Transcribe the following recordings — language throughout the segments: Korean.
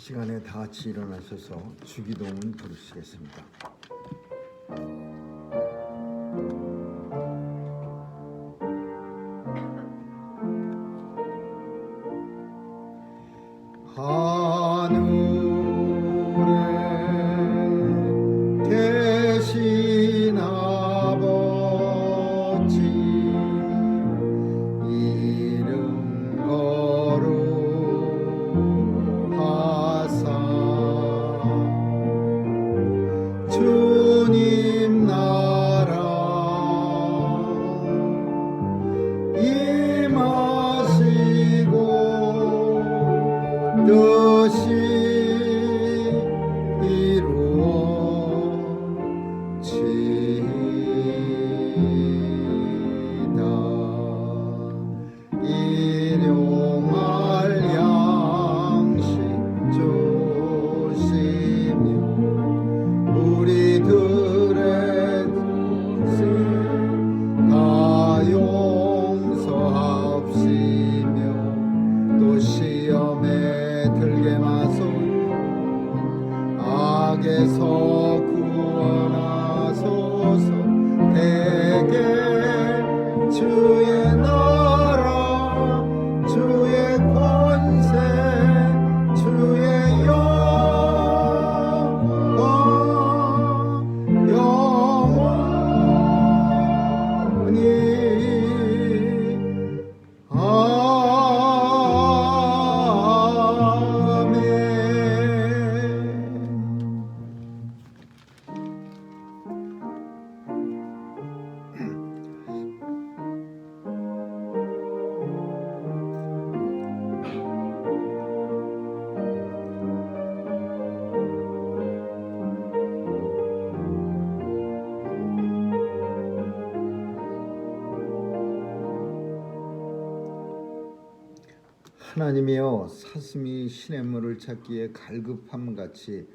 시간에 다 같이 일어나셔서 주기도문 부르시겠습니다. 하늘에 계신 아버지 이름 거룩하사 주님 나라 임하시고 뜻이 이루어지이다. 일용할 양식 주시며 우리들의 죄 다 용서하옵시며 또 시험에 들게 마소서 악에서 구원하소서. 대개 주의 나라 주의 권세 주의 영광 영원히 하나님이여, 사슴이 시냇물을 찾기에 갈급함같이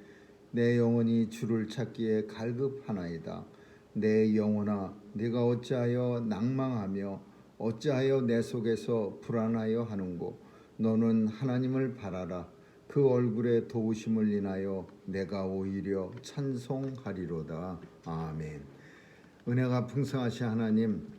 내 영혼이 주를 찾기에 갈급하나이다. 내 영혼아, 네가 어찌하여 낭망하며 어찌하여 내 속에서 불안하여 하는고. 너는 하나님을 바라라. 그 얼굴의 도우심을 인하여 내가 오히려 찬송하리로다. 아멘. 은혜가 풍성하신 하나님,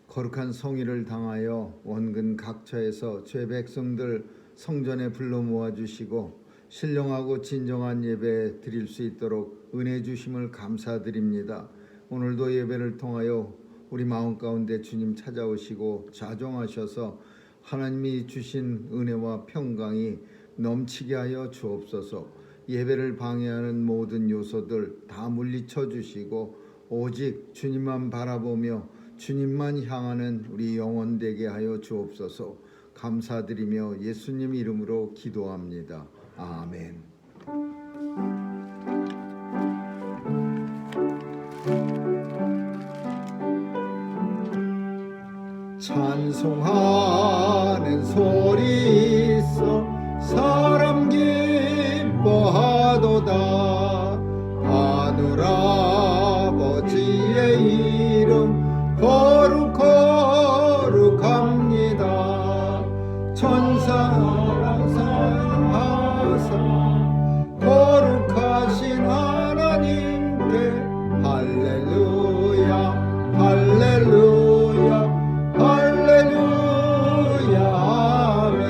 거룩한 성의를 당하여 원근 각처에서 죄 백성들 성전에 불러 모아주시고 신령하고 진정한 예배 드릴 수 있도록 은혜 주심을 감사드립니다. 오늘도 예배를 통하여 우리 마음 가운데 주님 찾아오시고 좌정하셔서 하나님이 주신 은혜와 평강이 넘치게 하여 주옵소서. 예배를 방해하는 모든 요소들 다 물리쳐 주시고 오직 주님만 바라보며 주님만 향하는 우리 영혼 되게 하여 주옵소서. 감사드리며 예수님 이름으로 기도합니다. 아멘. 찬송하는 소리 있어 사람 기뻐하도다. 하늘 아버지의 이름 거룩합니다. 천사랑 사랑하사 거룩하신 하나님께 할렐루야 할렐루야 할렐루야 아멘.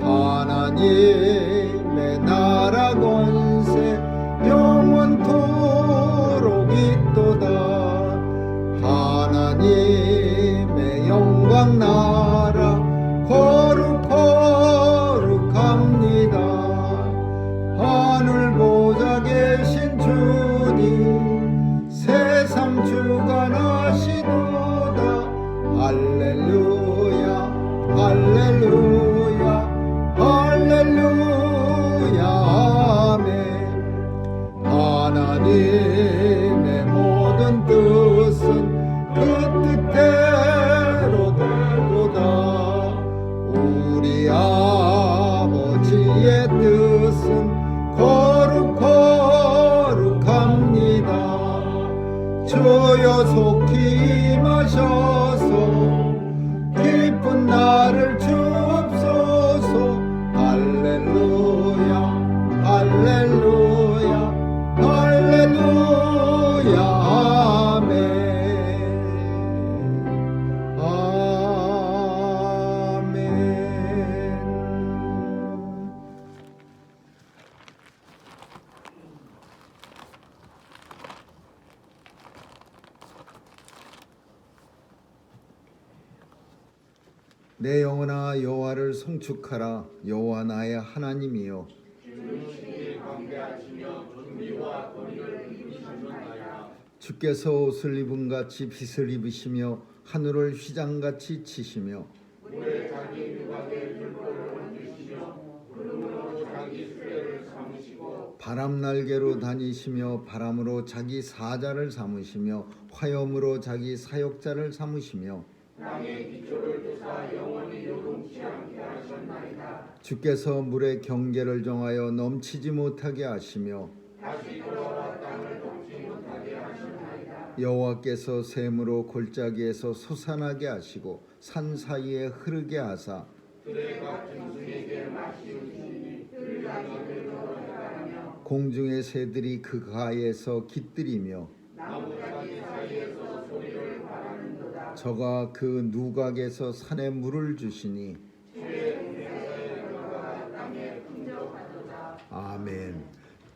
하나님의 나라 권세 영원토록 있도다. 하나님의 영광 나라 거룩합니다. 하늘 보좌 계신 주님 세상 주관하시도다. 할렐루야 할렐루야 할렐루야 아멘. 하나님의 모든 뜻은 그 뜻대로 되도다. 우리 아버지의 뜻은 거룩합니다. 주여 속히 임하셔서 기쁜 날을 주옵소서. 할렐루야 할렐루야 할렐루야 아멘 아멘. 내 영혼아 여호와를 송축하라. 여호와 나의 하나님이여 주께서 옷을 입은 같이 빛을 입으시며 하늘을 휘장같이 치시며 바람 날개로 다니시며 바람으로 자기 사자를 삼으시며 화염으로 자기 사역자를 삼으시며 주께서 물의 경계를 정하여 넘치지 못하게 하시며 여호와께서 샘으로 골짜기에서 솟아나게 하시고 산 사이에 흐르게 하사 공중의 새들이 그 가에서 깃들이며 저가 그 누각에서 산에 물을 주시니 아멘.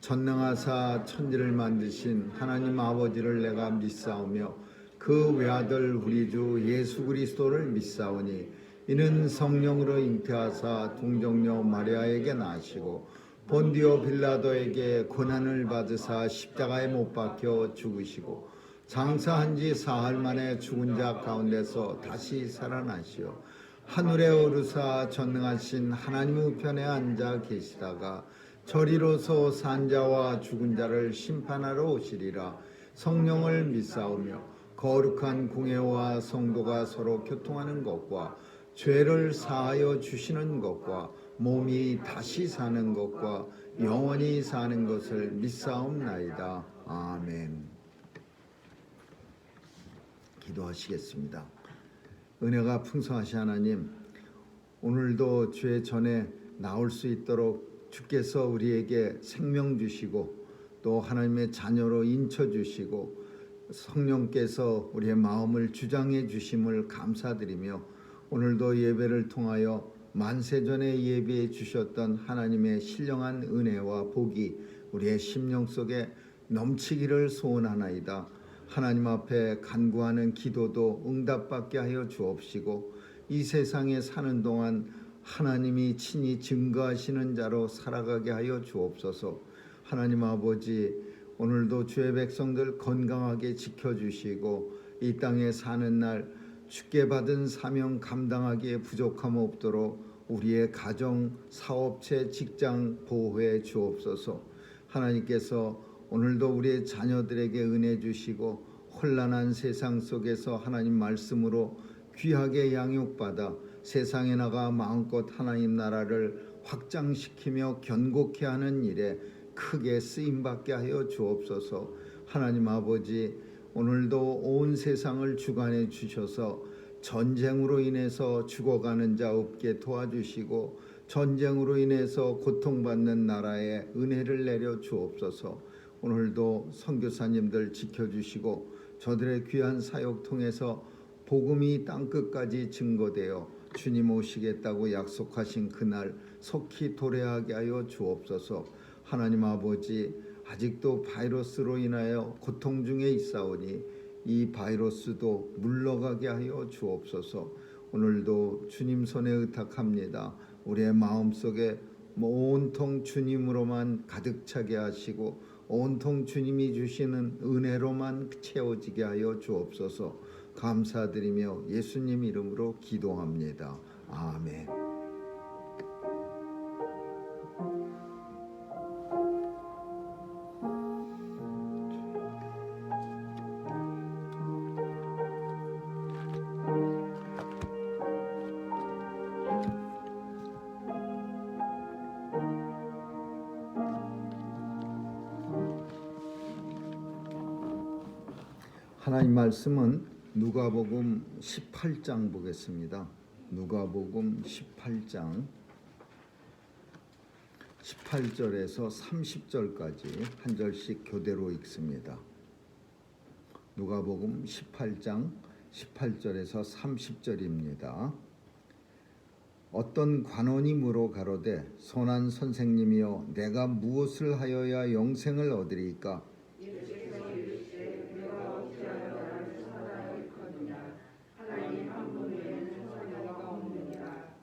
전능하사 천지를 만드신 하나님 아버지를 내가 믿사오며 그 외아들 우리 주 예수 그리스도를 믿사오니 이는 성령으로 잉태하사 동정녀 마리아에게 나시고 본디오 빌라도에게 고난을 받으사 십자가에 못 박혀 죽으시고 장사한 지 사흘 만에 죽은 자 가운데서 다시 살아나시어 하늘에 오르사 전능하신 하나님 우편에 앉아 계시다가 저리로서 산자와 죽은 자를 심판하러 오시리라. 성령을 믿사오며 거룩한 공회와 성도가 서로 교통하는 것과 죄를 사하여 주시는 것과 몸이 다시 사는 것과 영원히 사는 것을 믿사옵나이다. 아멘. 기도하시겠습니다. 은혜가 풍성하신 하나님, 오늘도 주의 전에 나올 수 있도록 주께서 우리에게 생명 주시고 또 하나님의 자녀로 인쳐 주시고 성령께서 우리의 마음을 주장해 주심을 감사드리며 오늘도 예배를 통하여 만세전에 예배해 주셨던 하나님의 신령한 은혜와 복이 우리의 심령 속에 넘치기를 소원하나이다. 하나님 앞에 간구하는 기도도 응답받게 하여 주옵시고 이 세상에 사는 동안 하나님이 친히 증거하시는 자로 살아가게 하여 주옵소서. 하나님 아버지, 오늘도 주의 백성들 건강하게 지켜주시고 이 땅에 사는 날 주께 받은 사명 감당하기에 부족함 없도록 우리의 가정, 사업체, 직장 보호해 주옵소서. 하나님께서 오늘도 우리의 자녀들에게 은혜 주시고 혼란한 세상 속에서 하나님 말씀으로 귀하게 양육받아 세상에 나가 마음껏 하나님 나라를 확장시키며 견고케 하는 일에 크게 쓰임받게 하여 주옵소서. 하나님 아버지, 오늘도 온 세상을 주관해 주셔서 전쟁으로 인해서 죽어가는 자 없게 도와주시고 전쟁으로 인해서 고통받는 나라에 은혜를 내려 주옵소서. 오늘도 선교사님들 지켜주시고 저들의 귀한 사역 통해서 복음이 땅끝까지 증거되어 주님 오시겠다고 약속하신 그날 속히 도래하게 하여 주옵소서. 하나님 아버지, 아직도 바이러스로 인하여 고통 중에 있사오니 이 바이러스도 물러가게 하여 주옵소서. 오늘도 주님 손에 의탁합니다. 우리의 마음속에 온통 주님으로만 가득 차게 하시고 온통 주님이 주시는 은혜로만 채워지게 하여 주옵소서. 감사드리며 예수님 이름으로 기도합니다. 아멘. 하나님 말씀은 누가복음 18장 보겠습니다. 누가복음 18장 18절에서 30절까지 한 절씩 교대로 읽습니다. 누가복음 18장 18절에서 30절입니다. 어떤 관원이 물어 가로되 선한 선생님이여 내가 무엇을 하여야 영생을 얻으리까?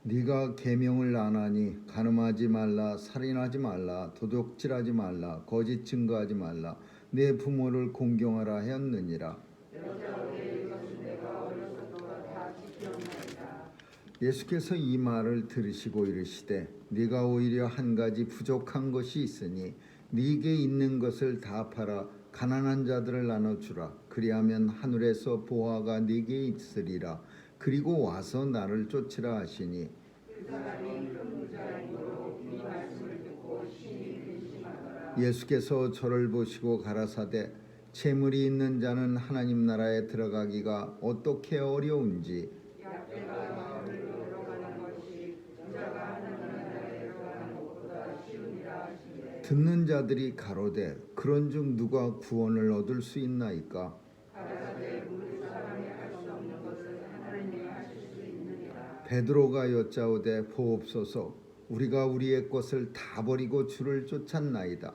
네가 계명을 안 하니 간음하지 말라, 살인하지 말라, 도둑질하지 말라, 거짓 증거하지 말라, 내 부모를 공경하라 하였느니라. 예수께서 이 말을 들으시고 이르시되 네가 오히려 한 가지 부족한 것이 있으니 네게 있는 것을 다 팔아 가난한 자들을 나눠주라. 그리하면 하늘에서 보화가 네게 있으리라. 그리고 와서 나를 쫓으라 하시니 예수께서 저를 보시고 가라사대 재물이 있는 자는 하나님 나라에 들어가기가 어떻게 어려운지 듣는 자들이 가로되 그런즉 누가 구원을 얻을 수 있나이까? 베드로가 여짜오되 보옵소서 우리가 우리의 것을 다 버리고 주를 쫓았나이다.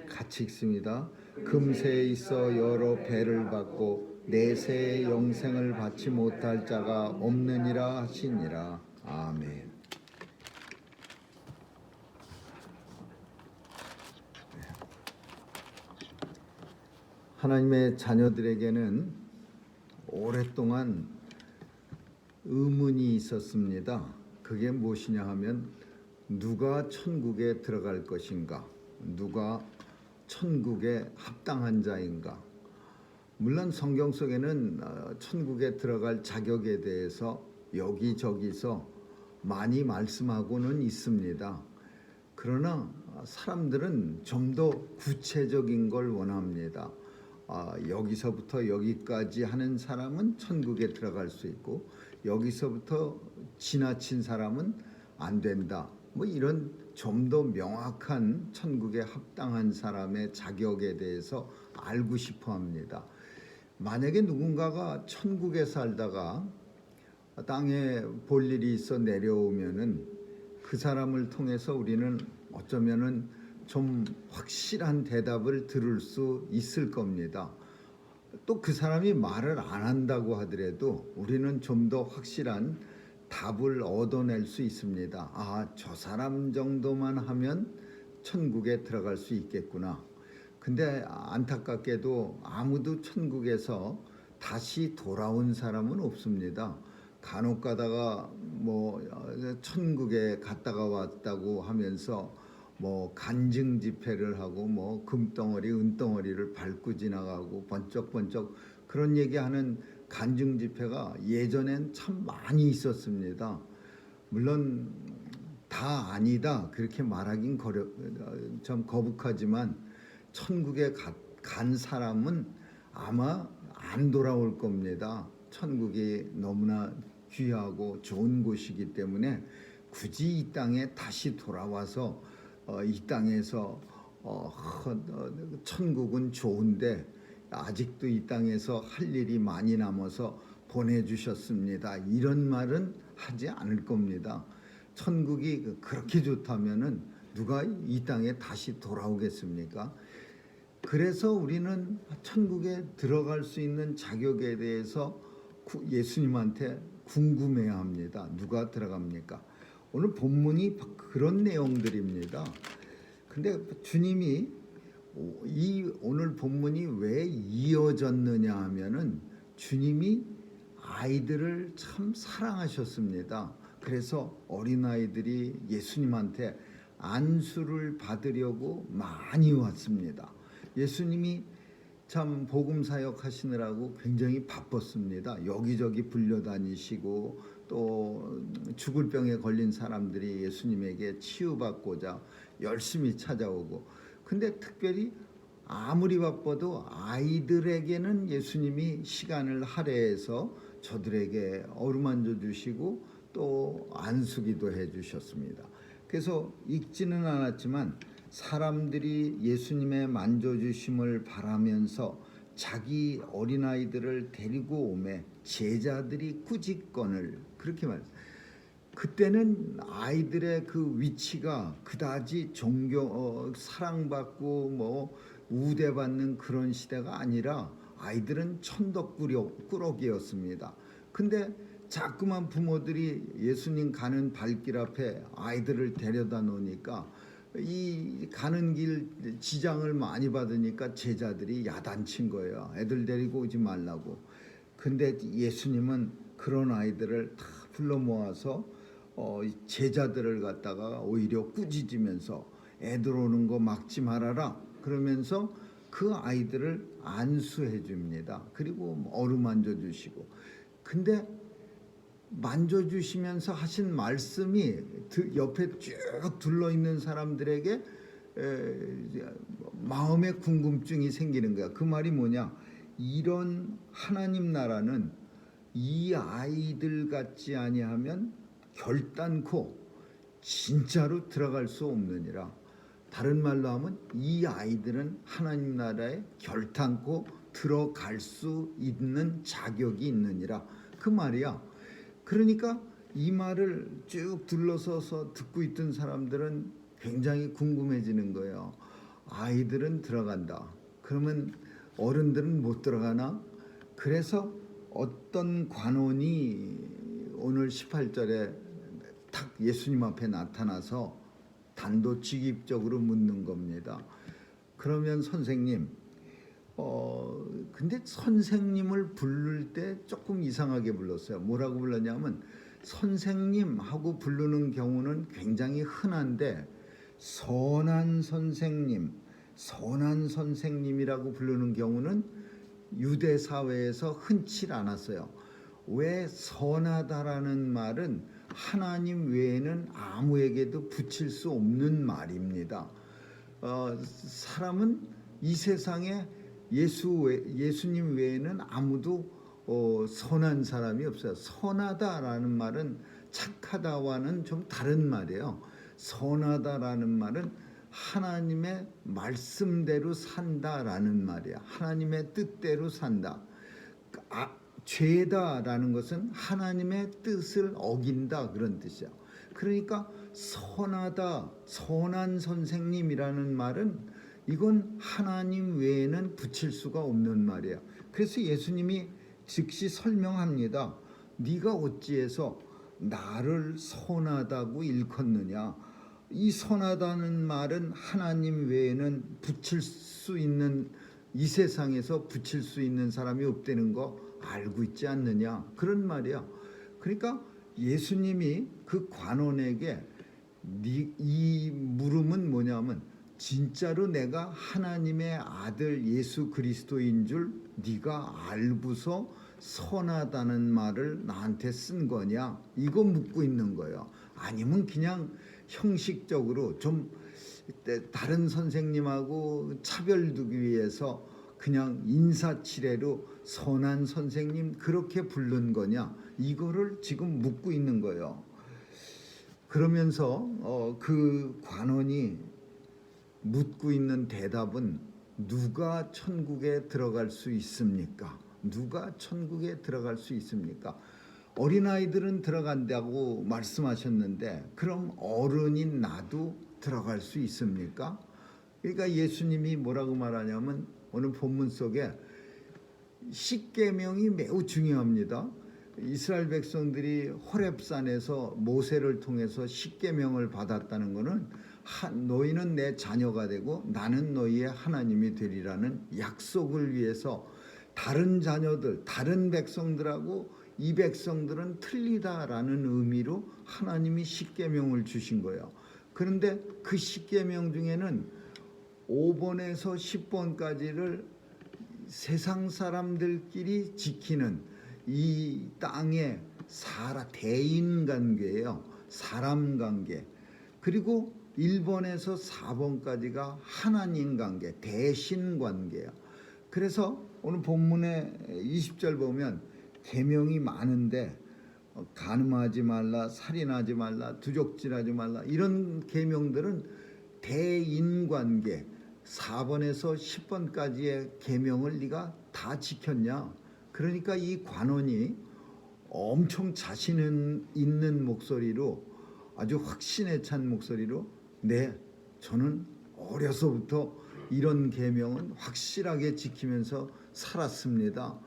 같이 읽습니다. 금세에 있어 여러 배를 받고 내세의 영생을 받지 못할 자가 없느니라 하시니라. 아멘. 하나님의 자녀들에게는 오랫동안 의문이 있었습니다. 그게 무엇이냐 하면 누가 천국에 들어갈 것인가? 누가 천국에 합당한 자인가? 물론 성경 속에는 천국에 들어갈 자격에 대해서 여기저기서 많이 말씀하고는 있습니다. 그러나 사람들은 좀 더 구체적인 걸 원합니다. 여기서부터 여기까지 하는 사람은 천국에 들어갈 수 있고 여기서부터 지나친 사람은 안 된다. 뭐 이런 좀 더 명확한 천국에 합당한 사람의 자격에 대해서 알고 싶어 합니다. 만약에 누군가가 천국에 살다가 땅에 볼 일이 있어 내려오면은 그 사람을 통해서 우리는 어쩌면은 좀 확실한 대답을 들을 수 있을 겁니다. 또 그 사람이 말을 안 한다고 하더라도 우리는 좀 더 확실한 답을 얻어낼 수 있습니다. 아, 저 사람 정도만 하면 천국에 들어갈 수 있겠구나. 근데 안타깝게도 아무도 천국에서 다시 돌아온 사람은 없습니다. 간혹 가다가 뭐 천국에 갔다가 왔다고 하면서 뭐 간증 집회를 하고 뭐 금덩어리 은덩어리를 밟고 지나가고 번쩍번쩍 그런 얘기하는 간증 집회가 예전엔 참 많이 있었습니다. 물론 다 아니다 그렇게 말하긴 좀 거북하지만 천국에 간 사람은 아마 안 돌아올 겁니다. 천국이 너무나 귀하고 좋은 곳이기 때문에 굳이 이 땅에 다시 돌아와서 이 땅에서 천국은 좋은데 아직도 이 땅에서 할 일이 많이 남아서 보내주셨습니다. 이런 말은 하지 않을 겁니다. 천국이 그렇게 좋다면은 누가 이 땅에 다시 돌아오겠습니까? 그래서 우리는 천국에 들어갈 수 있는 자격에 대해서 예수님한테 궁금해야 합니다. 누가 들어갑니까? 오늘 본문이 그런 내용들입니다. 근데 주님이 이 오늘 본문이 왜 이어졌느냐 하면은 주님이 아이들을 참 사랑하셨습니다. 그래서 어린아이들이 예수님한테 안수를 받으려고 많이 왔습니다. 예수님이 참 복음 사역 하시느라고 굉장히 바빴습니다. 여기저기 불려다니시고 또 죽을 병에 걸린 사람들이 예수님에게 치유받고자 열심히 찾아오고 근데 특별히 아무리 바빠도 아이들에게는 예수님이 시간을 할애해서 저들에게 어루만져 주시고 또 안수기도 해 주셨습니다. 그래서 읽지는 않았지만 사람들이 예수님의 만져주심을 바라면서 자기 어린아이들을 데리고 오매 제자들이 꾸짖건을 그렇게 말했어요. 그때는 아이들의 그 위치가 그다지 사랑받고 뭐 우대받는 그런 시대가 아니라 아이들은 천덕꾸러기였습니다. 근데 자꾸만 부모들이 예수님 가는 발길 앞에 아이들을 데려다 놓으니까 이 가는 길 지장을 많이 받으니까 제자들이 야단친 거예요. 애들 데리고 오지 말라고. 근데 예수님은 그런 아이들을 다 불러 모아서 제자들을 갖다가 오히려 꾸짖으면서 애들 오는 거 막지 말아라 그러면서 그 아이들을 안수해 줍니다. 그리고 어루만져 주시고. 근데 만져주시면서 하신 말씀이 옆에 쭉 둘러있는 사람들에게 마음의 궁금증이 생기는 거야. 그 말이 뭐냐? 이런 하나님 나라는 이 아이들 같지 아니하면 결단코 진짜로 들어갈 수 없느니라. 다른 말로 하면 이 아이들은 하나님 나라에 결단코 들어갈 수 있는 자격이 있느니라. 그 말이야. 그러니까 이 말을 쭉 둘러서서 듣고 있던 사람들은 굉장히 궁금해지는 거예요. 아이들은 들어간다. 그러면 어른들은 못 들어가나? 그래서 어떤 관원이 오늘 18절에 탁 예수님 앞에 나타나서 단도직입적으로 묻는 겁니다. 그러면 선생님, 근데 선생님을 부를 때 조금 이상하게 불렀어요. 뭐라고 불렀냐면 선생님 하고 부르는 경우는 굉장히 흔한데 선한 선생님이라고 부르는 경우는 유대 사회에서 흔치 않았어요. 왜 선하다라는 말은 하나님 외에는 아무에게도 붙일 수 없는 말입니다. 사람은 이 세상에 예수님 외에는 아무도 선한 사람이 없어요. 선하다라는 말은 착하다와는 좀 다른 말이에요. 선하다라는 말은 하나님의 말씀대로 산다라는 말이야. 하나님의 뜻대로 산다. 죄다라는 것은 하나님의 뜻을 어긴다 그런 뜻이야. 그러니까 선하다, 선한 선생님이라는 말은 이건 하나님 외에는 붙일 수가 없는 말이에요. 그래서 예수님이 즉시 설명합니다. 네가 어찌해서 나를 선하다고 일컫느냐. 이 선하다는 말은 하나님 외에는 붙일 수 있는 이 세상에서 붙일 수 있는 사람이 없다는 거 알고 있지 않느냐. 그런 말이야. 그러니까 예수님이 그 관원에게 이 물음은 뭐냐면 진짜로 내가 하나님의 아들 예수 그리스도인 줄 네가 알고서 선하다는 말을 나한테 쓴 거냐? 이거 묻고 있는 거예요. 아니면 그냥 형식적으로 좀 다른 선생님하고 차별 두기 위해서 그냥 인사치레로 선한 선생님 그렇게 부른 거냐? 이거를 지금 묻고 있는 거예요. 그러면서 그 관원이 묻고 있는 대답은 누가 천국에 들어갈 수 있습니까? 누가 천국에 들어갈 수 있습니까? 어린아이들은 들어간다고 말씀하셨는데 그럼 어른인 나도 들어갈 수 있습니까? 그러니까 예수님이 뭐라고 말하냐면 오늘 본문 속에 십계명이 매우 중요합니다. 이스라엘 백성들이 호렙산에서 모세를 통해서 십계명을 받았다는 것은 너희는 내 자녀가 되고 나는 너희의 하나님이 되리라는 약속을 위해서 다른 자녀들, 다른 백성들하고 이 백성들은 틀리다라는 의미로 하나님이 십계명을 주신 거예요. 그런데 그 십계명 중에는 5번에서 10번까지를 세상 사람들끼리 지키는 이 땅의 대인 관계예요. 사람 관계. 그리고 1번에서 4번까지가 하나님 관계, 대신 관계야. 그래서 오늘 본문의 20절 보면 계명이 많은데 간음하지 말라, 살인하지 말라, 두족질하지 말라, 이런 계명들은 대인관계 4번에서 10번까지의 계명을 네가 다 지켰냐. 그러니까 이 관원이 엄청 자신 있는 목소리로, 아주 확신에 찬 목소리로, 네, 저는 어려서부터 이런 계명은 확실하게 지키면서 살았습니다.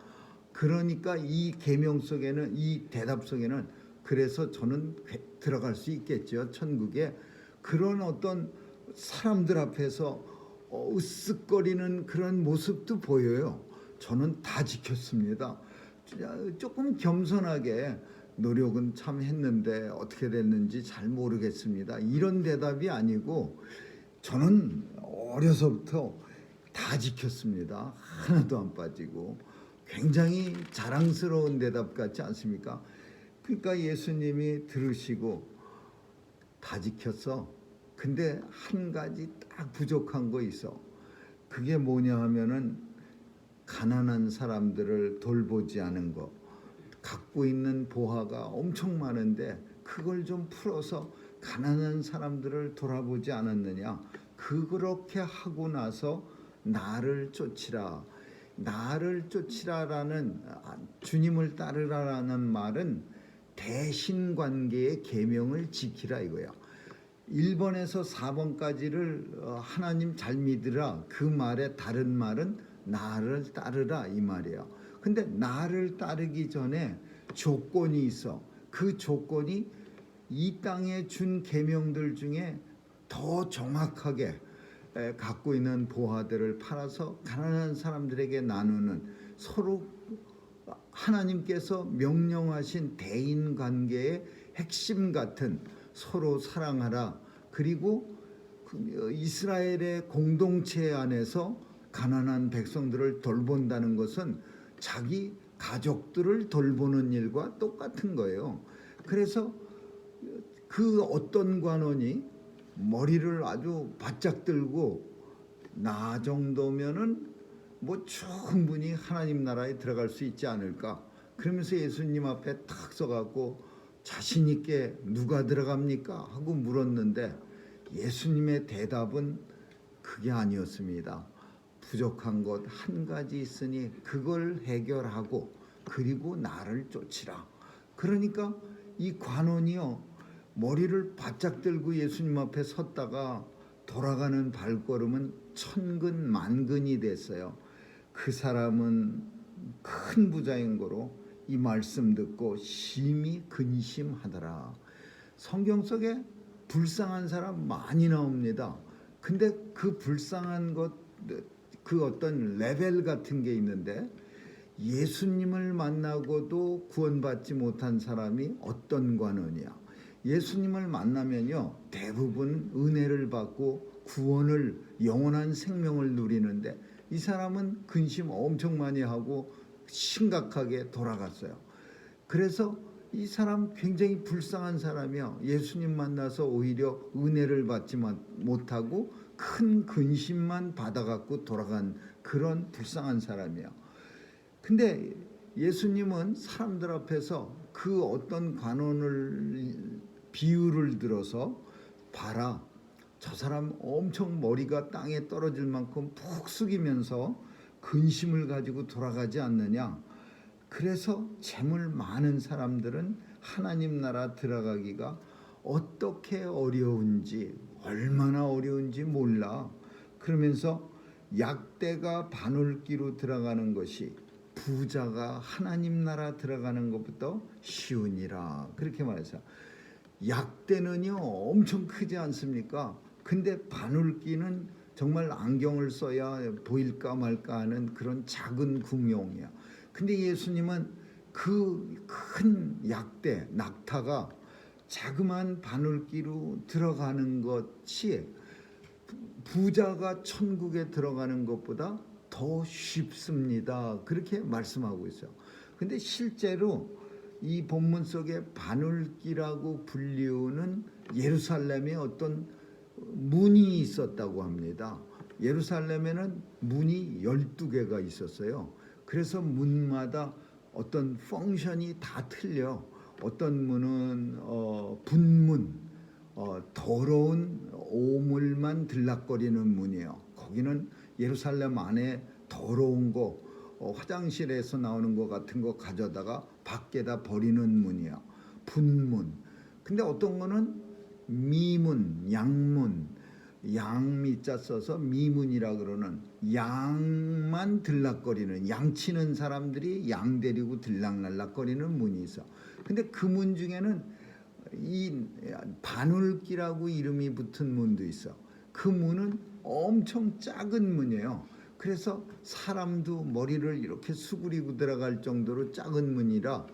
그러니까 이 계명 속에는, 이 대답 속에는, 그래서 저는 들어갈 수 있겠죠, 천국에. 그런 어떤 사람들 앞에서 으쓱거리는 그런 모습도 보여요. 저는 다 지켰습니다. 조금 겸손하게 노력은 참 했는데 어떻게 됐는지 잘 모르겠습니다, 이런 대답이 아니고, 저는 어려서부터 다 지켰습니다, 하나도 안 빠지고. 굉장히 자랑스러운 대답 같지 않습니까? 그러니까 예수님이 들으시고 다 지켰어. 근데 한 가지 딱 부족한 거 있어. 그게 뭐냐 하면은 가난한 사람들을 돌보지 않은 거. 갖고 있는 보화가 엄청 많은데 그걸 좀 풀어서 가난한 사람들을 돌아보지 않았느냐. 그렇게 하고 나서 나를 쫓으라. 나를 쫓으라라는, 주님을 따르라라는 말은 대신 관계의 계명을 지키라 이거야. 1번에서 4번까지를 하나님 잘 믿으라, 그 말의 다른 말은 나를 따르라 이 말이에요. 근데 나를 따르기 전에 조건이 있어. 그 조건이 이 땅에 준 계명들 중에 더 정확하게 갖고 있는 보화들을 팔아서 가난한 사람들에게 나누는, 서로 하나님께서 명령하신 대인관계의 핵심 같은 서로 사랑하라. 그리고 이스라엘의 공동체 안에서 가난한 백성들을 돌본다는 것은 자기 가족들을 돌보는 일과 똑같은 거예요. 그래서 그 어떤 관원이 머리를 아주 바짝 들고 나 정도면은 뭐 충분히 하나님 나라에 들어갈 수 있지 않을까, 그러면서 예수님 앞에 탁 서갖고 자신 있게 누가 들어갑니까 하고 물었는데, 예수님의 대답은 그게 아니었습니다. 부족한 것 한 가지 있으니 그걸 해결하고 그리고 나를 쫓으라. 그러니까 이 관원이요, 머리를 바짝 들고 예수님 앞에 섰다가 돌아가는 발걸음은 천근 만근이 됐어요. 그 사람은 큰 부자인 거로 이 말씀 듣고 심히 근심하더라. 성경 속에 불쌍한 사람 많이 나옵니다. 근데 그 불쌍한 것, 그 어떤 레벨 같은 게 있는데, 예수님을 만나고도 구원받지 못한 사람이 어떤 관원이야. 예수님을 만나면요, 대부분 은혜를 받고 구원을, 영원한 생명을 누리는데, 이 사람은 근심 엄청 많이 하고 심각하게 돌아갔어요. 그래서 이 사람 굉장히 불쌍한 사람이야. 예수님 만나서 오히려 은혜를 받지 못하고 큰 근심만 받아갖고 돌아간 그런 불쌍한 사람이야. 근데 예수님은 사람들 앞에서 그 어떤 관원을 비유를 들어서, 봐라, 저 사람 엄청 머리가 땅에 떨어질 만큼 푹 숙이면서 근심을 가지고 돌아가지 않느냐. 그래서 재물 많은 사람들은 하나님 나라 들어가기가 어떻게 어려운지, 얼마나 어려운지 몰라. 그러면서 약대가 바늘기로 들어가는 것이 부자가 하나님 나라 들어가는 것부터 쉬우니라, 그렇게 말해서. 약대는요 엄청 크지 않습니까? 근데 바늘기는 정말 안경을 써야 보일까 말까 하는 그런 작은 궁용이야. 근데 예수님은 그 큰 약대, 낙타가 자그만 바늘기로 들어가는 것이 부자가 천국에 들어가는 것보다 더 쉽습니다, 그렇게 말씀하고 있어요. 근데 실제로 이 본문 속에 바늘기라고 불리우는 예루살렘의 어떤 문이 있었다고 합니다. 예루살렘에는 문이 12개가 있었어요. 그래서 문마다 어떤 펑션이 다 틀려. 어떤 문은 분문, 더러운 오물만 들락거리는 문이에요. 거기는 예루살렘 안에 더러운 거, 화장실에서 나오는 거 같은 거 가져다가 밖에다 버리는 문이에요. 분문. 근데 어떤 거는 미문, 양문, 양미자 써서 미문이라 그러는 양만 들락거리는, 양치는 사람들이 양 데리고 들락날락거리는 문이 있어. 근데 그 문 중에는 이 바눌기라고 이름이 붙은 문도 있어. 그 문은 엄청 작은 문이에요. 그래서 사람도 머리를 이렇게 수그리고 들어갈 정도로 작은 문이라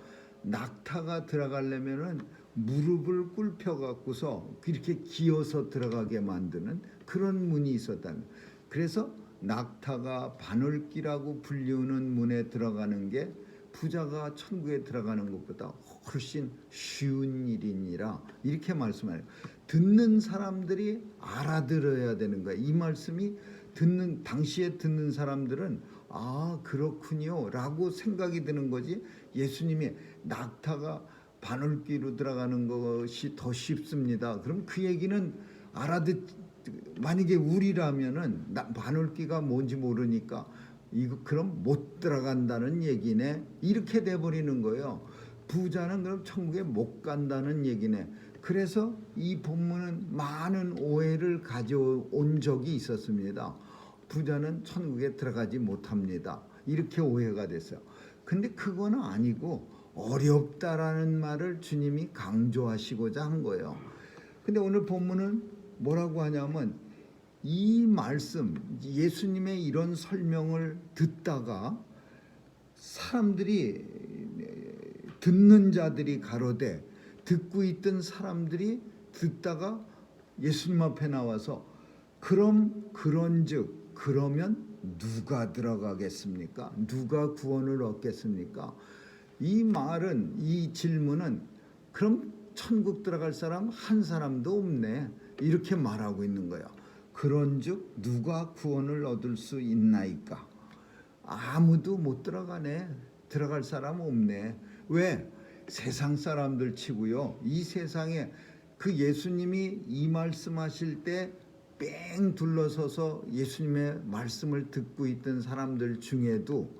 낙타가 들어가려면은 무릎을 꿇혀 갖고서 이렇게 기어서 들어가게 만드는 그런 문이 있었다는. 그래서 낙타가 바늘기라고 불리우는 문에 들어가는 게 부자가 천국에 들어가는 것보다 훨씬 쉬운 일이니라 이렇게 말씀해요. 듣는 사람들이 알아들어야 되는 거예요. 이 말씀이 당시에 듣는 사람들은 아 그렇군요 라고 생각이 드는 거지. 예수님이 낙타가 바늘귀로 들어가는 것이 더 쉽습니다. 그럼 그 얘기는 만약에 우리라면은 바늘귀가 뭔지 모르니까 이거 그럼 못 들어간다는 얘기네. 이렇게 돼 버리는 거예요. 부자는 그럼 천국에 못 간다는 얘기네. 그래서 이 본문은 많은 오해를 가져온 적이 있었습니다. 부자는 천국에 들어가지 못합니다. 이렇게 오해가 됐어요. 근데 그거는 아니고 어렵다라는 말을 주님이 강조하시고자 한 거예요. 근데 오늘 본문은 뭐라고 하냐면 이 말씀, 예수님의 이런 설명을 듣다가 사람들이 듣는 자들이 가로되 듣고 있던 사람들이 듣다가 예수님 앞에 나와서 그러면 누가 들어가겠습니까? 누가 구원을 얻겠습니까? 이 질문은 그럼 천국 들어갈 사람 한 사람도 없네 이렇게 말하고 있는 거예요. 그런즉 누가 구원을 얻을 수 있나이까? 아무도 못 들어가네. 들어갈 사람 없네. 왜? 세상 사람들 치고요. 이 세상에 그 예수님이 이 말씀하실 때 뺑 둘러서서 예수님의 말씀을 듣고 있던 사람들 중에도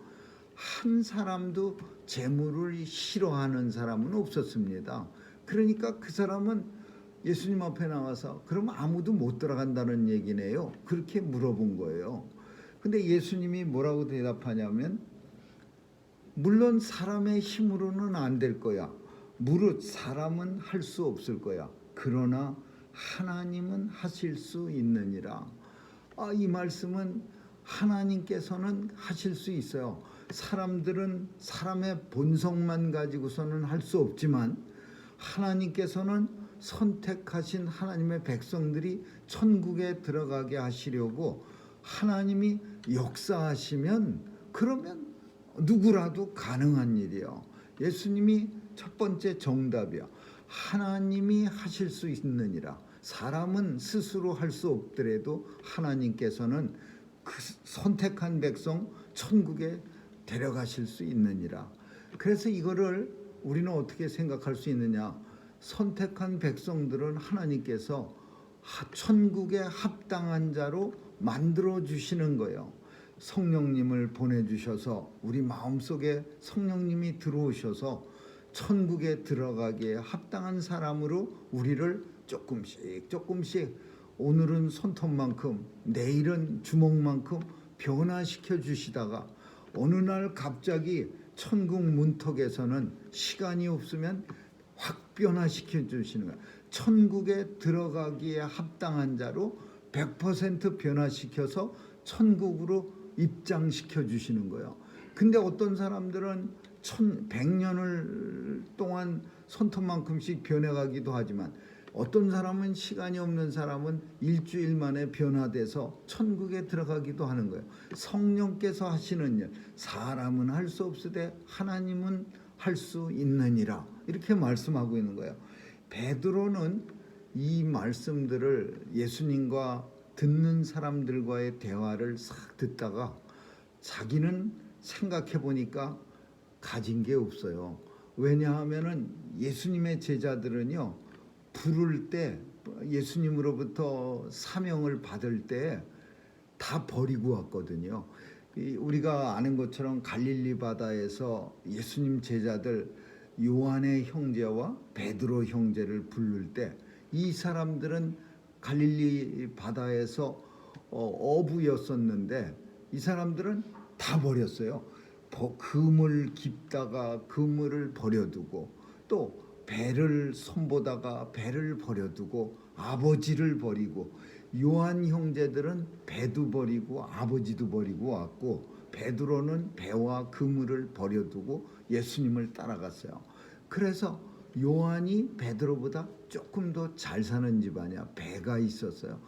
한 사람도 재물을 싫어하는 사람은 없었습니다. 그러니까 그 사람은 예수님 앞에 나와서 그럼 아무도 못 들어간다는 얘기네요. 그렇게 물어본 거예요. 근데 예수님이 뭐라고 대답하냐면 물론 사람의 힘으로는 안 될 거야. 무릇 사람은 할 수 없을 거야. 그러나 하나님은 하실 수 있느니라. 이 말씀은 하나님께서는 하실 수 있어요. 사람들은 사람의 본성만 가지고서는 할 수 없지만 하나님께서는 선택하신 하나님의 백성들이 천국에 들어가게 하시려고 하나님이 역사하시면 그러면 누구라도 가능한 일이에요. 예수님이 첫 번째 정답이야. 하나님이 하실 수 있느니라. 사람은 스스로 할 수 없더라도 하나님께서는 그 선택한 백성 천국에 데려가실 수 있느니라. 그래서 이거를 우리는 어떻게 생각할 수 있느냐? 선택한 백성들은 하나님께서 천국에 합당한 자로 만들어 주시는 거예요. 성령님을 보내주셔서 우리 마음속에 성령님이 들어오셔서 천국에 들어가기에 합당한 사람으로 우리를 조금씩 오늘은 손톱만큼 내일은 주먹만큼 변화시켜 주시다가 어느 날 갑자기 천국 문턱에서는 시간이 없으면 확 변화시켜 주시는 거예요. 천국에 들어가기에 합당한 자로 100% 변화시켜서 천국으로 입장시켜 주시는 거예요. 근데 어떤 사람들은 100년을 동안 손톱만큼씩 변해가기도 하지만 어떤 사람은 시간이 없는 사람은 일주일 만에 변화돼서 천국에 들어가기도 하는 거예요. 성령께서 하시는 일, 사람은 할 수 없으되 하나님은 할 수 있느니라 이렇게 말씀하고 있는 거예요. 베드로는 이 말씀들을 예수님과 듣는 사람들과의 대화를 싹 듣다가 자기는 생각해 보니까 가진 게 없어요. 왜냐하면은 예수님의 제자들은요, 부를 때 예수님으로부터 사명을 받을 때 다 버리고 왔거든요. 우리가 아는 것처럼 갈릴리 바다에서 예수님 제자들 요한의 형제와 베드로 형제를 부를 때 이 사람들은 갈릴리 바다에서 어부였었는데 이 사람들은 다 버렸어요. 그물 깊다가 그물을 버려두고 또 배를 손보다가 배를 버려두고 아버지를 버리고, 요한 형제들은 배도 버리고 아버지도 버리고 왔고, 베드로는 배와 그물을 버려두고 예수님을 따라갔어요. 그래서 요한이 베드로보다 조금 더 잘 사는 집안이야. 배가 있었어요.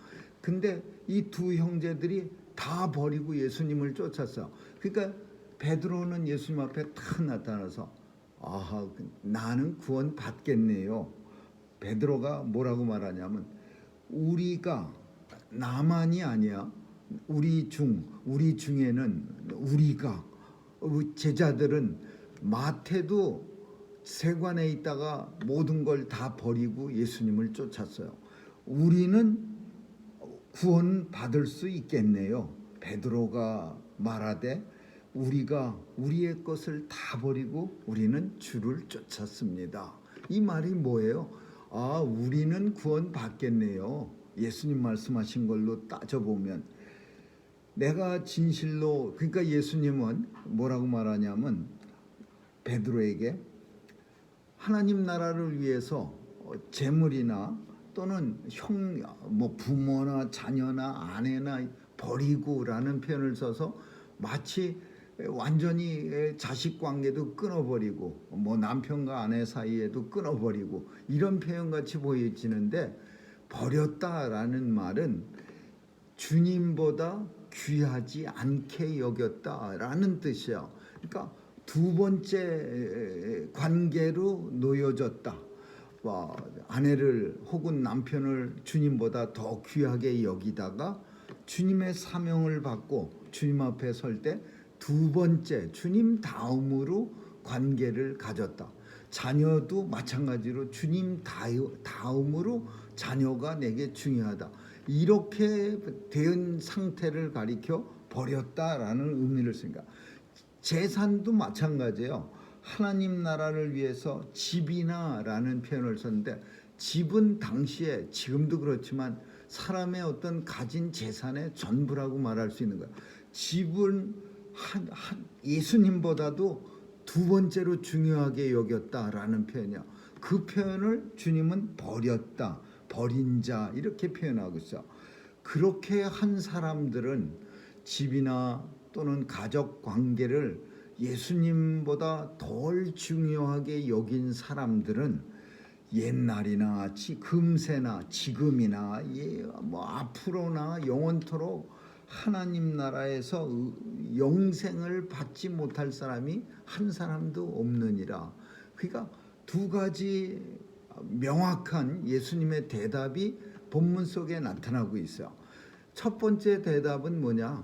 근데 이 두 형제들이 다 버리고 예수님을 쫓았어요. 그러니까 베드로는 예수님 앞에 탁 나타나서 나는 구원 받겠네요. 베드로가 뭐라고 말하냐면, 우리가 나만이 아니야. 우리 중에는 우리가 제자들은 마태도 세관에 있다가 모든 걸 다 버리고 예수님을 쫓았어요. 우리는 구원 받을 수 있겠네요. 베드로가 말하되 우리가 우리의 것을 다 버리고 우리는 주를 쫓았습니다. 이 말이 뭐예요? 우리는 구원 받겠네요. 예수님 말씀하신 걸로 따져보면, 내가 진실로, 그러니까 예수님은 뭐라고 말하냐면 베드로에게 하나님 나라를 위해서 재물이나 또는 부모나 자녀나 아내나 버리고라는 표현을 써서 마치 완전히 자식 관계도 끊어버리고 남편과 아내 사이에도 끊어버리고 이런 표현같이 보여지는데, 버렸다라는 말은 주님보다 귀하지 않게 여겼다라는 뜻이에요. 그러니까 두 번째 관계로 놓여졌다. 아내를 혹은 남편을 주님보다 더 귀하게 여기다가 주님의 사명을 받고 주님 앞에 설 때 두 번째 주님 다음으로 관계를 가졌다. 자녀도 마찬가지로 주님 다음으로 자녀가 내게 중요하다. 이렇게 된 상태를 가리켜 버렸다라는 의미를 씁니다. 재산도 마찬가지예요. 하나님 나라를 위해서 집이나라는 표현을 썼는데, 집은 당시에, 지금도 그렇지만 사람의 어떤 가진 재산의 전부라고 말할 수 있는 거예요. 집은 예수님보다도 두 번째로 중요하게 여겼다라는 표현이요. 그 표현을 주님은 버렸다, 버린 자, 이렇게 표현하고 있어요. 그렇게 한 사람들은 집이나 또는 가족 관계를 예수님보다 덜 중요하게 여긴 사람들은 옛날이나 금세나 지금이나 앞으로나 영원토록 하나님 나라에서 영생을 받지 못할 사람이 한 사람도 없느니라. 그러니까 두 가지 명확한 예수님의 대답이 본문 속에 나타나고 있어요. 첫 번째 대답은 뭐냐?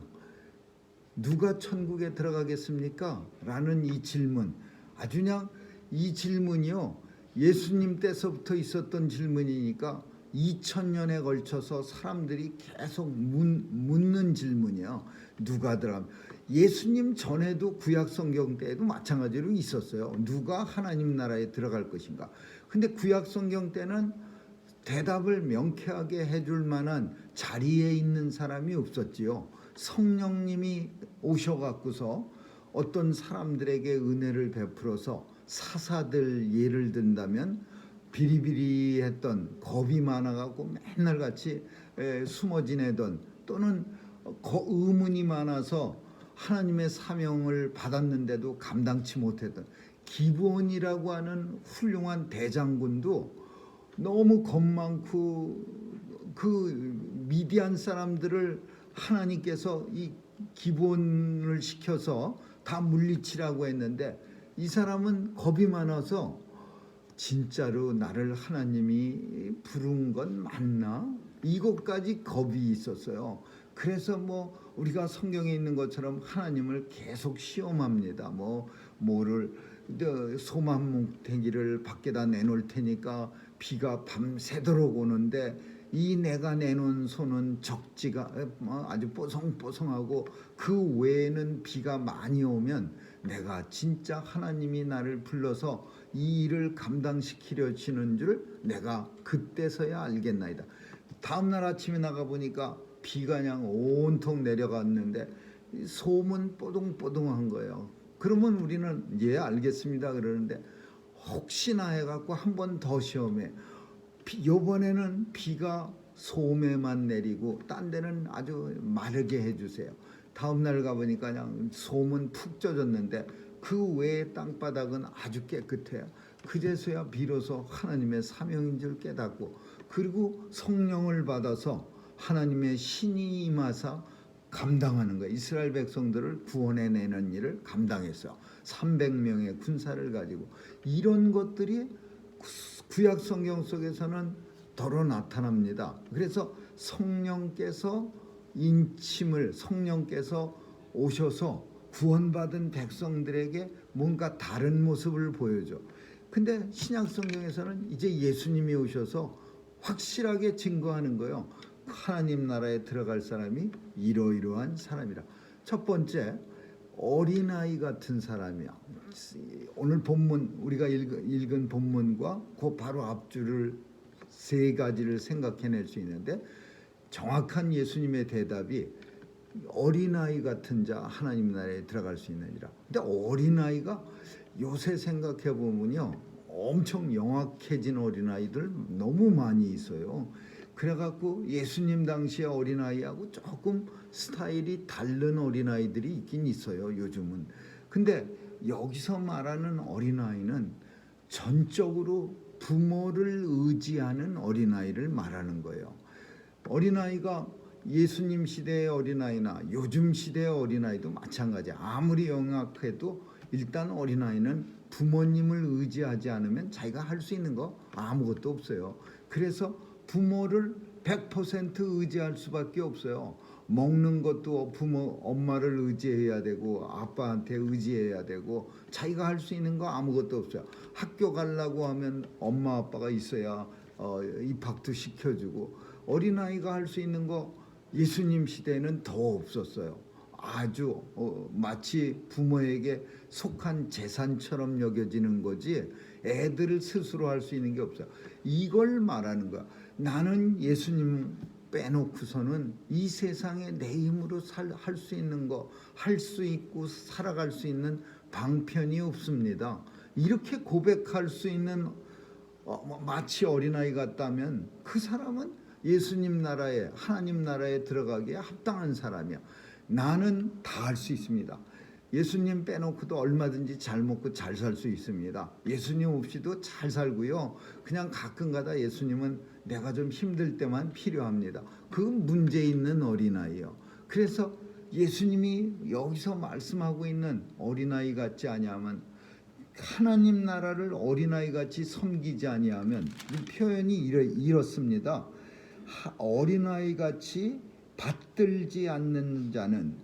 누가 천국에 들어가겠습니까? 라는 이 질문. 아주 그냥 이 질문이요, 예수님 때서부터 있었던 질문이니까 2000년에 걸쳐서 사람들이 계속 묻는 질문이에요. 누가 들어가면. 예수님 전에도 구약 성경 때에도 마찬가지로 있었어요. 누가 하나님 나라에 들어갈 것인가. 근데 구약 성경 때는 대답을 명쾌하게 해줄 만한 자리에 있는 사람이 없었지요. 성령님이 오셔갖고서 어떤 사람들에게 은혜를 베풀어서 사사들 예를 든다면 비리비리했던, 겁이 많아갖고 맨날 같이 숨어 지내던, 또는 의문이 많아서 하나님의 사명을 받았는데도 감당치 못했던 기브온이라고 하는 훌륭한 대장군도 너무 겁 많고 그 미디안 사람들을 하나님께서 이 기브온을 시켜서 다 물리치라고 했는데, 이 사람은 겁이 많아서 진짜로 나를 하나님이 부른 건 맞나? 이것까지 겁이 있었어요. 그래서 뭐 우리가 성경에 있는 것처럼 하나님을 계속 시험합니다. 뭐를 소만뭉탱이를 밖에다 내놓을 테니까 비가 밤새도록 오는데 이 내가 내놓은 손은 적지가 아주 뽀송뽀송하고 그 외에는 비가 많이 오면 내가 진짜 하나님이 나를 불러서 이 일을 감당시키려 치는 줄 내가 그때서야 알겠나이다. 다음날 아침에 나가보니까 비가 그냥 온통 내려갔는데 소문 뽀동뽀동한 거예요. 그러면 우리는 예 알겠습니다 그러는데 혹시나 해갖고 한 번 더 시험해. 이번에는 비가 소매만 내리고 딴 데는 아주 마르게 해주세요. 다음날 가보니까 그냥 소문 푹 젖었는데 그 외의 땅바닥은 아주 깨끗해요. 그제서야 비로소 하나님의 사명인 줄 깨닫고, 그리고 성령을 받아서 하나님의 신이 임하사 감당하는 거예요. 이스라엘 백성들을 구원해내는 일을 감당했어요. 300명의 군사를 가지고. 이런 것들이 구약 성경 속에서는 더러 나타납니다. 그래서 성령께서 오셔서 구원받은 백성들에게 뭔가 다른 모습을 보여줘. 근데 신약 성경에서는 이제 예수님이 오셔서 확실하게 증거하는 거예요. 하나님 나라에 들어갈 사람이 이러이러한 사람이라. 첫 번째, 어린아이 같은 사람이야. 오늘 본문 우리가 읽은 본문과 그 바로 앞줄을 세 가지를 생각해낼 수 있는데, 정확한 예수님의 대답이 어린아이 같은 자 하나님 나라에 들어갈 수 있느니라. 근데 어린아이가 요새 생각해 보면요, 엄청 영악해진 어린아이들 너무 많이 있어요. 그래갖고 예수님 당시의 어린아이하고 조금 스타일이 다른 어린아이들이 있긴 있어요, 요즘은. 근데 여기서 말하는 어린아이는 전적으로 부모를 의지하는 어린아이를 말하는 거예요. 어린아이가 예수님 시대의 어린아이나 요즘 시대의 어린아이도 마찬가지야. 아무리 영악해도 일단 어린아이는 부모님을 의지하지 않으면 자기가 할 수 있는 거 아무것도 없어요. 그래서 부모를 100% 의지할 수밖에 없어요. 먹는 것도 엄마를 의지해야 되고 아빠한테 의지해야 되고, 자기가 할 수 있는 거 아무것도 없어요. 학교 가려고 하면 엄마 아빠가 있어야 입학도 시켜주고. 어린아이가 할 수 있는 거 예수님 시대에는 더 없었어요. 아주 마치 부모에게 속한 재산처럼 여겨지는 거지 애들을 스스로 할 수 있는 게 없어요. 이걸 말하는 거야. 나는 예수님 빼놓고서는 이 세상에 내 힘으로 할 수 있는 거, 할 수 있고 살아갈 수 있는 방편이 없습니다. 이렇게 고백할 수 있는 마치 어린아이 같다면 그 사람은 예수님 나라에, 하나님 나라에 들어가기에 합당한 사람이야. 나는 다 할 수 있습니다. 예수님 빼놓고도 얼마든지 잘 먹고 잘 살 수 있습니다. 예수님 없이도 잘 살고요. 그냥 가끔가다 예수님은 내가 좀 힘들 때만 필요합니다. 그 문제 있는 어린아이요. 그래서 예수님이 여기서 말씀하고 있는 어린아이 같지 아니하면, 하나님 나라를 어린아이 같이 섬기지 아니하면, 이 표현이 이렇습니다. 어린아이 같이 받들지 않는 자는,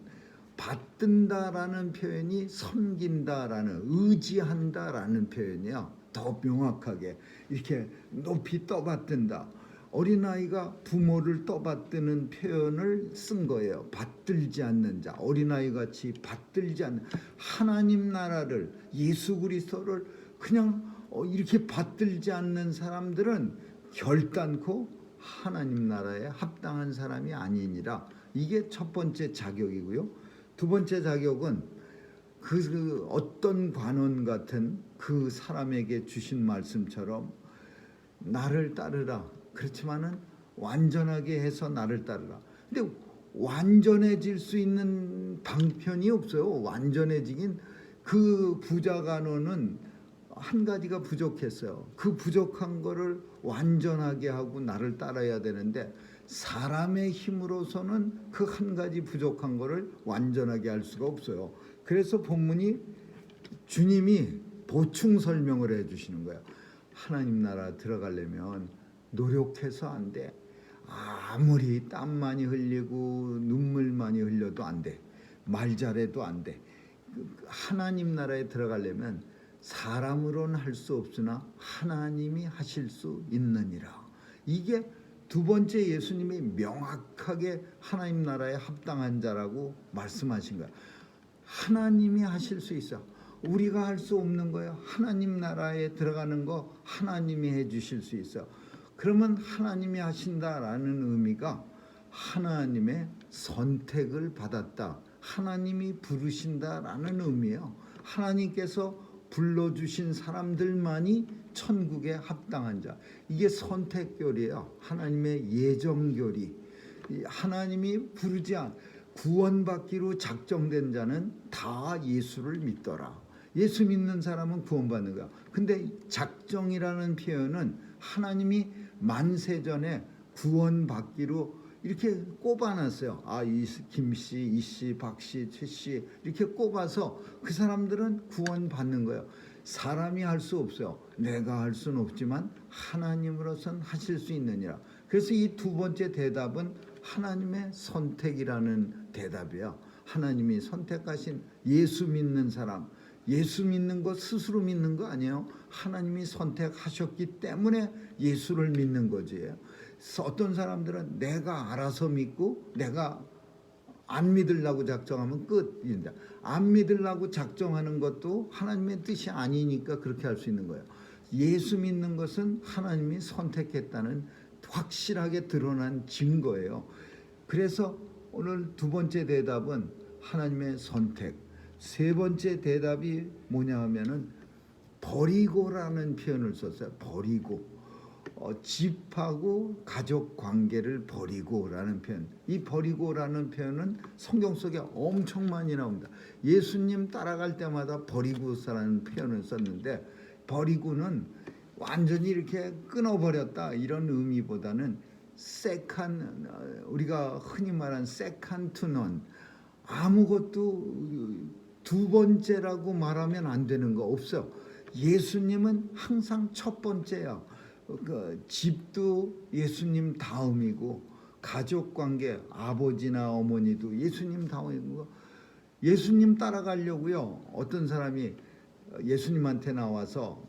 받든다라는 표현이 섬긴다라는, 의지한다라는 표현이야. 더 명확하게 이렇게 높이 떠받든다. 어린아이가 부모를 떠받드는 표현을 쓴 거예요. 받들지 않는 자, 어린아이같이 받들지 않는, 하나님 나라를, 예수 그리스도를 그냥 이렇게 받들지 않는 사람들은 결단코 하나님 나라에 합당한 사람이 아니니라. 이게 첫 번째 자격이고요. 두 번째 자격은 그 어떤 관원 같은 그 사람에게 주신 말씀처럼 나를 따르라. 그렇지만은 완전하게 해서 나를 따르라. 근데 완전해질 수 있는 방편이 없어요. 완전해지긴, 그 부자 간원은 한 가지가 부족했어요. 그 부족한 거를 완전하게 하고 나를 따라야 되는데, 사람의 힘으로서는 그 한 가지 부족한 거를 완전하게 할 수가 없어요. 그래서 본문이 주님이 보충 설명을 해주시는 거예요. 하나님 나라 들어가려면 노력해서 안 돼. 아무리 땀 많이 흘리고 눈물 많이 흘려도 안 돼. 말 잘해도 안 돼. 하나님 나라에 들어가려면 사람으로는 할 수 없으나 하나님이 하실 수 있느니라. 이게 두 번째 예수님이 명확하게 하나님 나라에 합당한 자라고 말씀하신 거야. 하나님이 하실 수 있어. 우리가 할 수 없는 거예요. 하나님 나라에 들어가는 거 하나님이 해 주실 수 있어. 그러면 하나님이 하신다라는 의미가 하나님의 선택을 받았다. 하나님이 부르신다라는 의미예요. 하나님께서 불러주신 사람들만이 천국에 합당한 자. 이게 선택교리예요. 하나님의 예정교리. 하나님이 부르지 않 구원받기로 작정된 자는 다 예수를 믿더라. 예수 믿는 사람은 구원받는 거야. 근데 작정이라는 표현은 하나님이 만세전에 구원받기로 이렇게 꼽아놨어요. 이 김씨, 이씨, 박씨, 최씨 이렇게 꼽아서 그 사람들은 구원받는 거예요. 사람이 할 수 없어요. 내가 할 수는 없지만 하나님으로선 하실 수 있느니라. 그래서 이 두 번째 대답은 하나님의 선택이라는 대답이에요. 하나님이 선택하신 예수 믿는 사람, 예수 믿는 거 스스로 믿는 거 아니에요. 하나님이 선택하셨기 때문에 예수를 믿는 거지. 어떤 사람들은 내가 알아서 믿고 내가 안 믿으려고 작정하면 끝입니다. 안 믿으려고 작정하는 것도 하나님의 뜻이 아니니까 그렇게 할 수 있는 거예요. 예수 믿는 것은 하나님이 선택했다는 확실하게 드러난 증거예요. 그래서 오늘 두 번째 대답은 하나님의 선택. 세 번째 대답이 뭐냐 하면은 버리고라는 표현을 썼어요. 버리고. 집하고 가족 관계를 버리고라는 표현. 이 버리고라는 표현은 성경 속에 엄청 많이 나옵니다. 예수님 따라갈 때마다 버리고라는 표현을 썼는데, 버리고는 완전히 이렇게 끊어버렸다 이런 의미보다는 우리가 흔히 말하는 세컨 투 넌, 아무것도 두 번째라고 말하면 안 되는 거 없어요. 예수님은 항상 첫 번째야. 집도 예수님 다음이고, 가족관계 아버지나 어머니도 예수님 다음이고. 예수님 따라가려고요. 어떤 사람이 예수님한테 나와서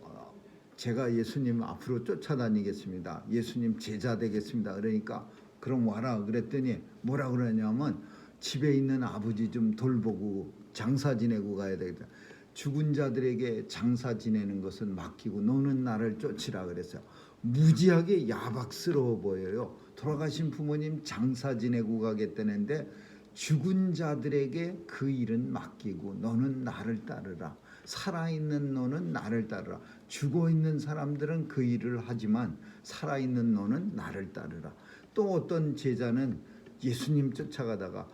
제가 예수님 앞으로 쫓아다니겠습니다. 예수님 제자 되겠습니다. 그러니까 그럼 와라 그랬더니 뭐라 그러냐면 집에 있는 아버지 좀 돌보고 장사 지내고 가야 되겠다. 죽은 자들에게 장사 지내는 것은 맡기고 너는 나를 쫓으라 그랬어요. 무지하게 야박스러워 보여요. 돌아가신 부모님 장사 지내고 가겠다는데 죽은 자들에게 그 일은 맡기고 너는 나를 따르라. 살아있는 너는 나를 따르라. 죽어있는 사람들은 그 일을 하지만 살아있는 너는 나를 따르라. 또 어떤 제자는 예수님 쫓아가다가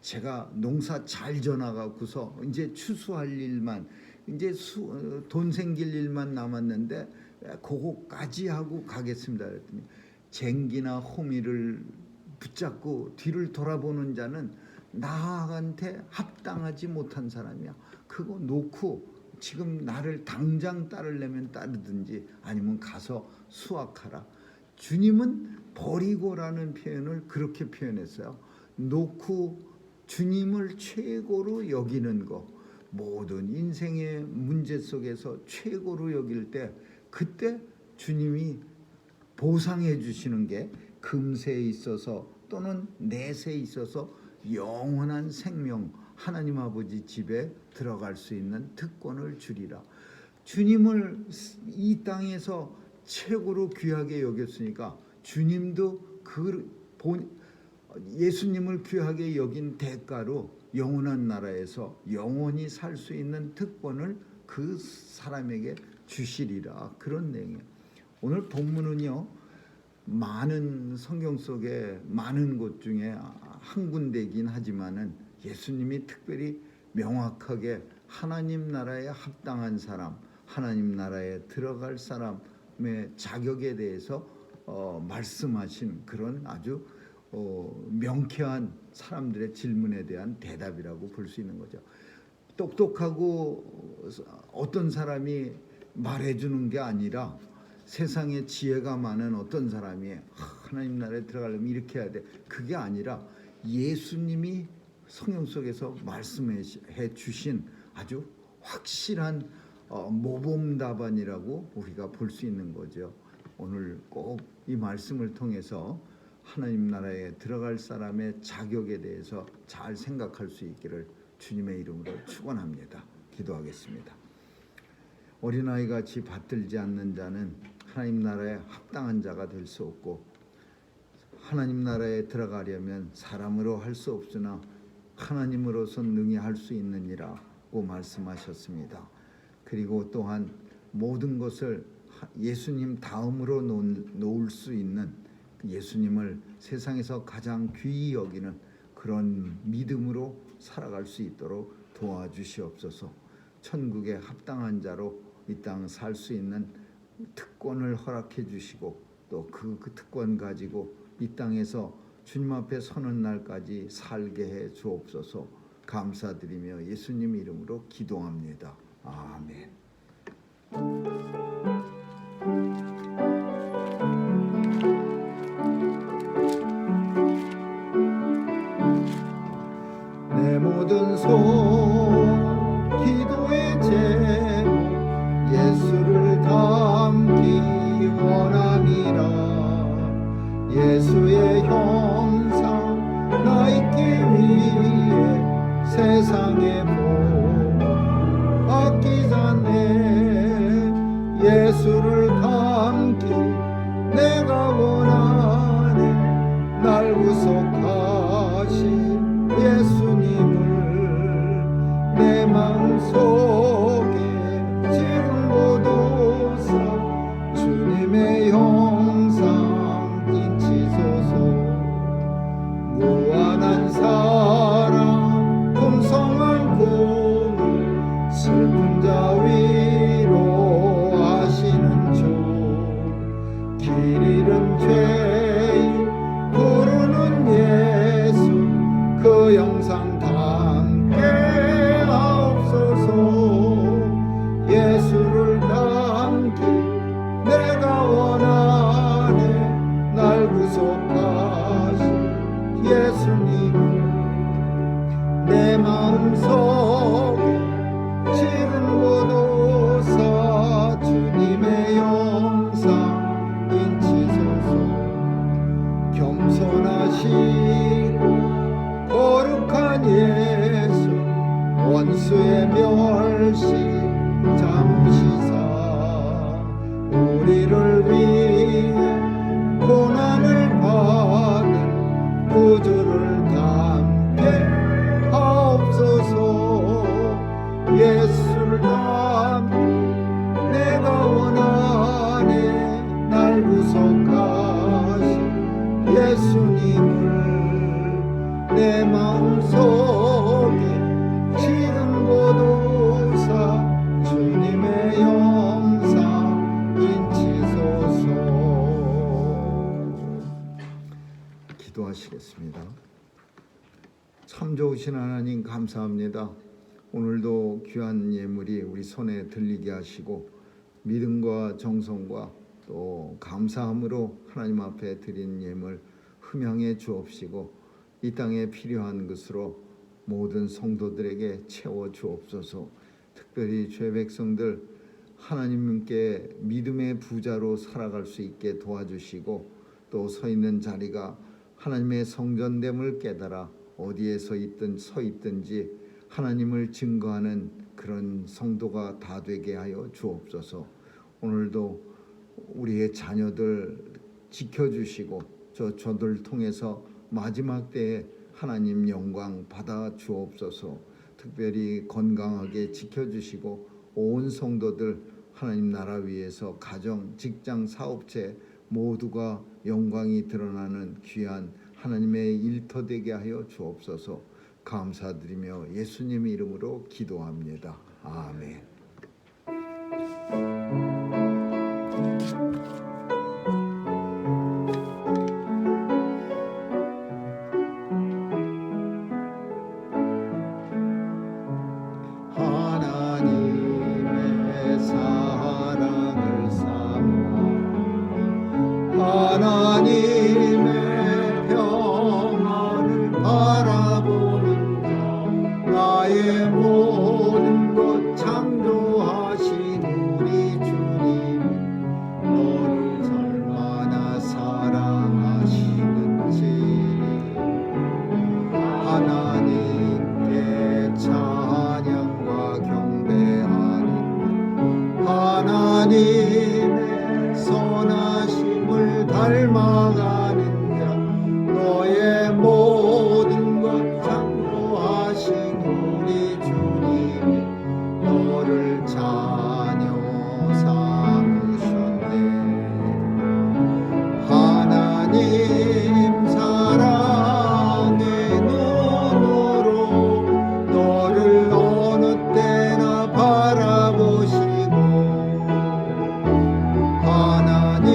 제가 농사 잘 져나가고서 이제 추수할 일만, 이제 돈 생길 일만 남았는데 그거까지 하고 가겠습니다 그랬더니 쟁기나 호미를 붙잡고 뒤를 돌아보는 자는 나한테 합당하지 못한 사람이야. 그거 놓고 지금 나를 당장 따르려면 따르든지 아니면 가서 수확하라. 주님은 버리고라는 표현을 그렇게 표현했어요. 놓고 주님을 최고로 여기는 것, 모든 인생의 문제 속에서 최고로 여길 때 그때 주님이 보상해 주시는 게 금세에 있어서 또는 내세에 있어서 영원한 생명, 하나님 아버지 집에 들어갈 수 있는 특권을 주리라. 주님을 이 땅에서 최고로 귀하게 여겼으니까 주님도 예수님을 귀하게 여긴 대가로 영원한 나라에서 영원히 살 수 있는 특권을 그 사람에게 주시리라. 그런 내용이에요. 오늘 본문은요, 많은 성경 속에 많은 곳 중에 한 군데이긴 하지만은 예수님이 특별히 명확하게 하나님 나라에 합당한 사람, 하나님 나라에 들어갈 사람의 자격에 대해서 말씀하신 그런 아주 명쾌한 사람들의 질문에 대한 대답이라고 볼 수 있는 거죠. 똑똑하고 어떤 사람이 말해주는 게 아니라 세상에 지혜가 많은 어떤 사람이 하나님 나라에 들어가려면 이렇게 해야 돼. 그게 아니라 예수님이 성경 속에서 말씀해 주신 아주 확실한 모범 답안이라고 우리가 볼 수 있는 거죠. 오늘 꼭 이 말씀을 통해서 하나님 나라에 들어갈 사람의 자격에 대해서 잘 생각할 수 있기를 주님의 이름으로 축원합니다. 기도하겠습니다. 어린아이 같이 받들지 않는 자는 하나님 나라에 합당한 자가 될 수 없고, 하나님 나라에 들어가려면 사람으로 할 수 없으나 하나님으로서 능히 할 수 있느니라고 말씀하셨습니다. 그리고 또한 모든 것을 예수님 다음으로 놓을 수 있는 예수님을 세상에서 가장 귀히 여기는 그런 믿음으로 살아갈 수 있도록 도와주시옵소서. 천국에 합당한 자로 이 땅 살 수 있는 특권을 허락해 주시고, 또 그 특권 가지고 이 땅에서 주님 앞에 서는 날까지 살게 해 주옵소서. 감사드리며 예수님 이름으로 기도합니다. 아멘. 내 모든 소원 기도의 제목 예수를 담기 원함이라. 예수의 형상 나 있기 위해 세상의 복 아끼자네. 예수를 담기 내가 원하네. 날 구속하신 예수님을 내 마음속에 지금보도사 주님의 형상 인치소서. 무한한 사랑 풍성한 공의 슬픈 자 위로 하시는 주. 길 잃은 죄인 부르는 예수 그 영상 담게 하옵소서. 예수를 담기 내가 원하네. 날 구속하신 예수님을 내 마음속에 지금보도사 주님의 영상 인치소서. 겸손하시고 거룩한 예수 원수의 멸시 잠시사 우리를 위해 고난을 받은 구주를 담게 하옵소서. 예수를 담기 내가 원하네. 날 구속하신 예수님을 내 마음속에 지금보도사 주님의 영상 인치소서. 기도하시겠습니다. 참 좋으신 하나님 감사합니다. 오늘도 귀한 예물이 우리 손에 들리게 하시고 믿음과 정성과 또 감사함으로 하나님 앞에 드린 예물 흠양해 주옵시고 이 땅에 필요한 것으로 모든 성도들에게 채워 주옵소서. 특별히 죄 백성들 하나님께 믿음의 부자로 살아갈 수 있게 도와주시고, 또 서 있는 자리가 하나님의 성전됨을 깨달아 어디에서 있든 서 있든지 하나님을 증거하는 그런 성도가 다 되게 하여 주옵소서. 오늘도 우리의 자녀들 지켜주시고 저들 통해서 마지막 때에 하나님 영광 받아 주옵소서. 특별히 건강하게 지켜주시고 온 성도들 하나님 나라 위에서 가정, 직장, 사업체 모두가 영광이 드러나는 귀한 하나님의 일터 되게 하여 주옵소서. 감사드리며 예수님 이름으로 기도합니다. 아멘. 하나님의 사랑 하나님의 선하심을 닮아가는 자 너의 모든 것 창조하신 우리 주님이 너를 자녀 삼으셨네. 하나님 사랑의 눈으로 너를 어느 때나 바라보시고 하나님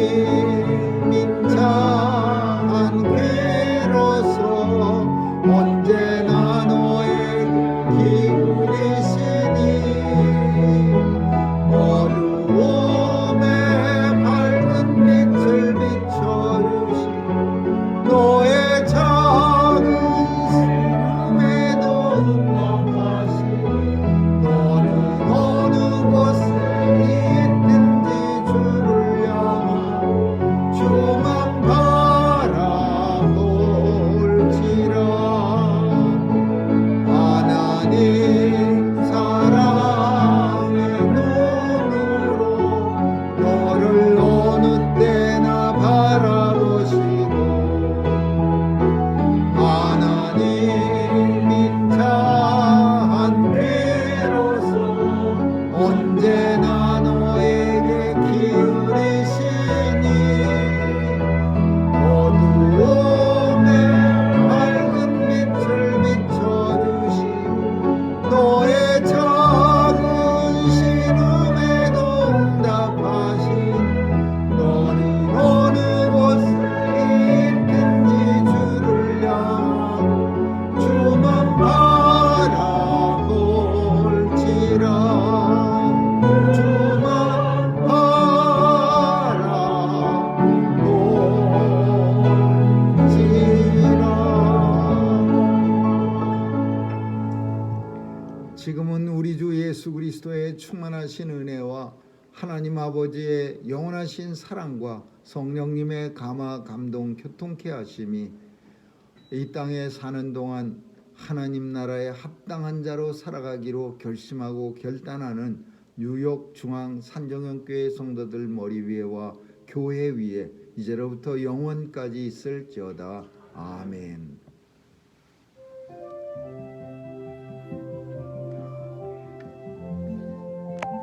인자한 괴로서 언제나 너에게 기울이시니 어두움에 밝은 빛을 비춰주시고 너의 작은 슬픔에도 응답하시니 너는 어느 곳에 있든지 주를 향한 주만 바라볼지라. 하나님 사랑의 눈으로 너를 어느 때나 바라보시고 하나님 인자한 괴로서 언제나 너에게 기울이시니 어두움에 밝은 빛을 비춰주시고 너의 작은 신음에도 응답하시니 너는 어느 곳에 있든지 주를 향하고 주만 바라볼지라. 주만 바라볼지라. 지금은 우리 주 예수 그리스도의 충만하신 은혜와 하나님 아버지의 영원하신 사랑과 성령님의 감화 감동 교통케 하심이 이 땅에 사는 동안 하나님 나라의 합당한 자로 살아가기로 결심하고 결단하는 뉴욕 중앙 산정형교회 성도들 머리 위에와 교회 위에 이제로부터 영원까지 있을지어다. 아멘.